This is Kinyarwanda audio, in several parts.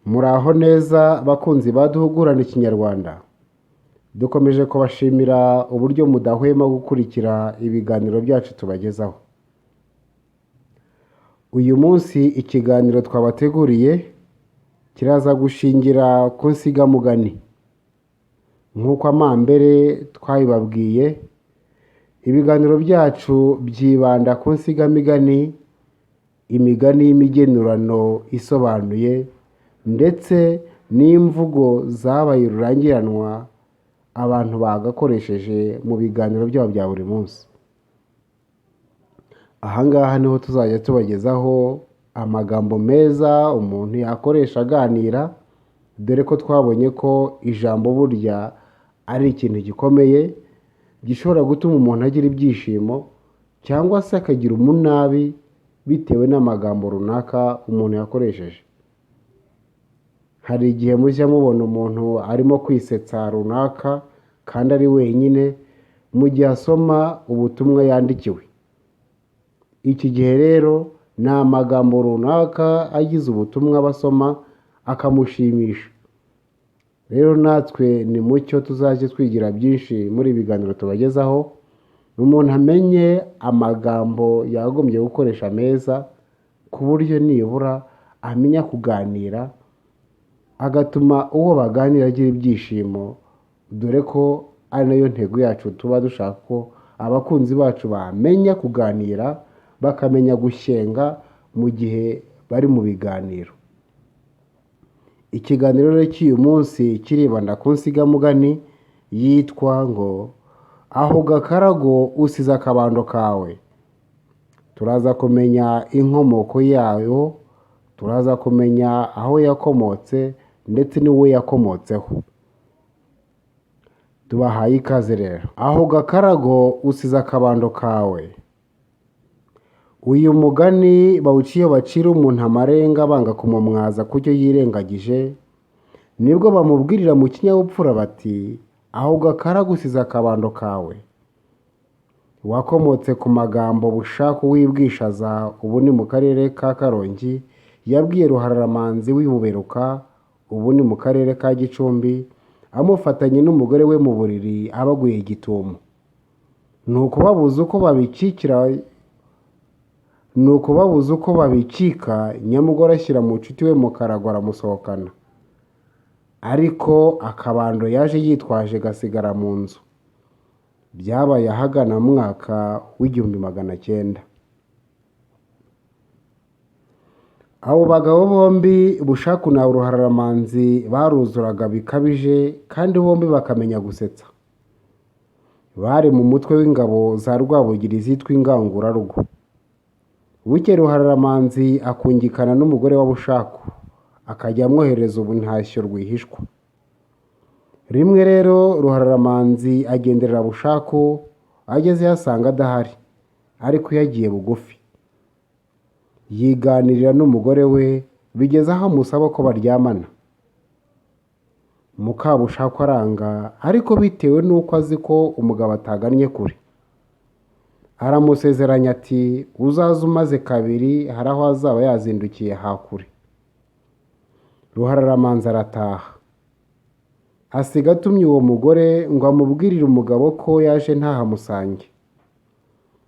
Muraho neza bakunzi baduhugurana ikinyarwanda. Dukomeje kubashimira uburyo mudahwema gukurikira ibiganiro byacu tubagezaho. Uyu munsi ikiganiro twabateguriye kiraza gushingira ku nsigamugani. Nk'uko amambere twabibabwiye, ibiganiro byacu byibanda ku nsigamigani, imigani y'imigenurano isobanuye, ndetse n'imvugo zabaye ururangiranwa abantu bagakoresheje mu biganiro byabo bya buri munsi. Ahangaha niho tuzajya tubagezaho amagambo meza umuntu yakoresha aganira, dore ko twabonye ko ijambo burya ari ikintu gikomeye gishobora gutuma umuntu agira ibyishimo cyangwa se akagira umunabi bitewe n'amagambo runaka umuntu yakoresheje. Hari igihe mujya mubona umuntu arimo kwisetsa runaka kandi ari wenyine mu gihe asoma ubutumwa yandikiwe. Iki gihe rero ni amagambo runaka agize ubutumwa basoma akamushimisha. Rero natwe ni mucyo tuzajye twigira byinshi muri ibi biganiro tubagezaho, umuntu amenye amagambo yagombye gukoresha meza ku buryo nibura amenya kuganira, agatuma uwo baganira agira ibyishimo, dore ko ari nayo ntego yacu tuba dushaka ko abakunzi bacu bamenya kuganira, bakamenya gushyenga mu gihe bari mu biganiro. Ikiganiro rero cy'uyu munsi kiribanda ku nsigamugani yitwa ngo aho gakarago usize akabando kawe. Turaza kumenya inkomoko yayo, turaza kumenya aho yakomotse ndetse n'uwo yakomotseho. Tubahaye ikaze rero. Aho gakarago usize akabando kawe. Uyu mugani bawuciye bacira umuntu amarenga banga kumumwaza kucyo yirengagije, nibwo bamubwirira mu kinyabupfura bati aho gakarago usize akabando kawe. Wakomotse ku magambo Bushaka w'Ibwishaza, ubu ni mu karere ka Karongi, yabwiye Ruhararamanzi w'Ibuberuka, ubu ni mu karere ka Gicumbi, amufatanye n'umugore we mu buriri abaguye gitumo. Nuko babuze uko babicika, nyamugore ashyira mu nshuti we mu karago aramusohokana. Ariko akabando yaje yitwaje gasigara mu nzu. Byabaye ahagana mu mwaka w'1900. Abo bagabo bombi Bushaku na Ruhararamanzi baruzuraga bikabije kandi bombi bakamenya gusetsa. Bari mu mutwe w'ingabo za Rwabugiri zitwa Ingangurarugo. Buke Ruhararamanzi akungikana n'umugore wa Bushaku, akajya amwohereza ubuntashyo rwihishwa. Rimwe rero Ruhararamanzi agenderera Bushaku, ageze yasanga adahari, ariko yagiye bugufi. Yiganirira n'umugore we bigeze aho amusaba ko baryamana. Mukabushaku aranga, ariko bitewe n'uko azi ko umugabo atagannye kure. Aramusezeranya ati uzaze umaze kabiri hari aho azaba yazindukiye hakure. Ruhararamanzi arataha. Asiga atumye uwo mugore ngo amubwirire umugabo ko yaje ntahamusange.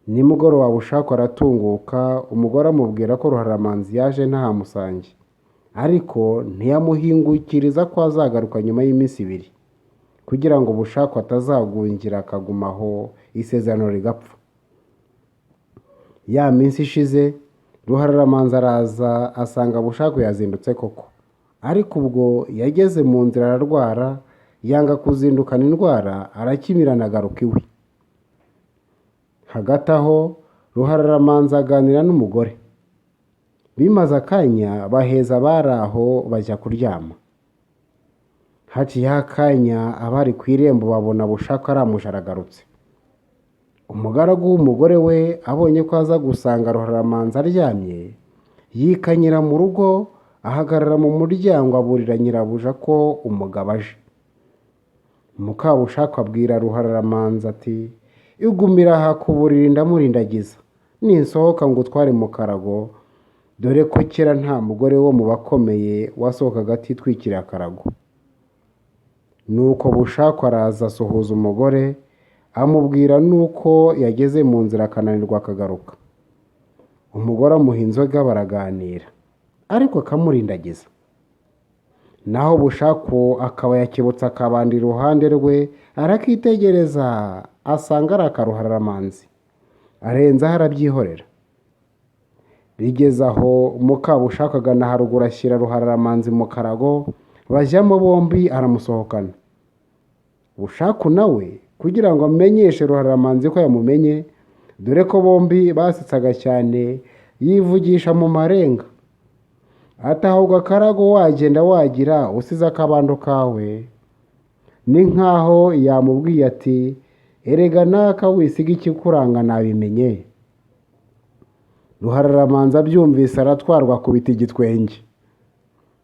Nimugoroba Bushaku aratunguka, umugore amubwira ko Ruhararamanzi yaje ntahamusange, ariko ntiyamuhingukiriza ko azagaruka nyuma y'iminsi 2 kugira ngo Bushaku atazagungira akagumaho isezerano rigapfa. Ya minsi ishize Ruhararamanzi araza asanga Bushaku yazindutse koko, ariko ubwo yageze mu nzira ararwara, yanga kuzindukana indwara, arakimirana agaruka iwe. Hagati aho Ruhararamanzi aganira n'umugore. Bimaze akanya baheza abari aho bajya kuryama. Haciyeho akanya abari ku irembo babona Bushaku aramuje aragarutse. Umugaragu w'umugore we abonye ko aza gusanga Ruhararamanzi aryamye, yikanyira mu rugo, ahagarara mu muryango aburira nyirabuja ko umugabo aje. Mukabushaku abwira Ruhararamanzi ati igumira aha ku buriri ndamurindagiza, ninsohoka ngo utware mu karago dore ko kera nta mugore wo mu bakomeye wasohokaga atitwikiriye akarago. Nuko Bushakwa araza asuhuza umugore, amubwira nuko yageze mu nzira akananirwa akagaruka. Umugore amuha inzoga baraganira, ariko akamurindagiza. Naho Bushakwa akaba yakebutse akabandi iruhande rwe, arakitegereza asanga ari akaruhararamanzi, arenzaho arabyihorera. Bigeze aho Mukabushakwa agana haruguru ashyira ruhararamanzi mu karago, bajyamo bombi aramusohokana. Bushakwa nawe kugira ngo amenyeshe ruhararamanzi ko yamumenye, dore ko bombi basetsaga cyane, yivugisha mu marenga ati ahubwo akarago wagenda wagira usize akabando kawe. Ni nkaho yamubwiye ati erega naka wisiga ikikuranga nabimenye. Ruhararamanzi abyumvise aratwarwa akubita igitwenge.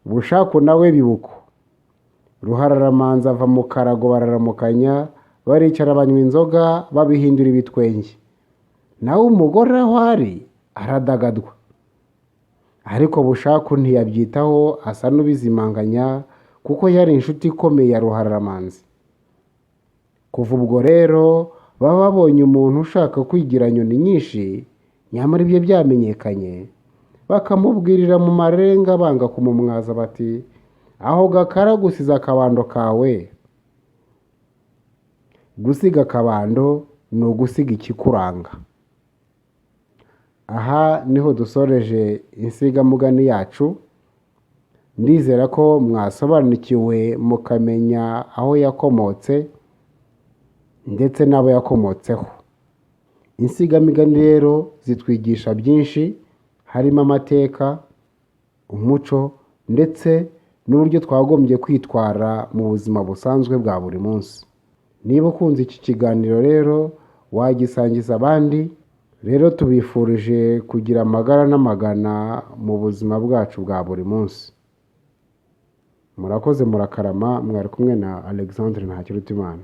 Bushakwa nawe bibuko. Ruhararamanzi ava mu karago bararamukanya, baricara banywa inzoga babihindura ibitwenge. Nawe umugore aho ari aradagadwa. Ariko Bushakwa ntiyabyitaho, asa n'ubizimanganya kuko yari inshuti ikomeye ya Ruhararamanzi. Kuva ubwo rero baba babonye umuntu ushaka kwigira nyoni nyinshi, nyamara ibyo byamenyekanye, bakamubwirira mu marenga banga kumumwaza bati aho gakara gusiza akabando kawe. Gusiga akabando ni ugusiga ikikuranga. Aha niho dusoreje insigamugani yacu. Ndizera ko mwasobanukiwe mukamenya aho yakomotse ndetse n'abo yakomotseho. Insigamigani rero zitwigisha byinshi, harimo amateka, umuco ndetse n'uburyo twagombye kwitwara mu buzima busanzwe bwa buri munsi. Niba ukunze iki kiganiro rero wagisangiza abandi. Rero tubifurije kugira amagara n'amagana mu buzima bwacu bwa buri munsi. Murakoze murakarama. Mwari kumwe na Alexandre Ntakirutimana.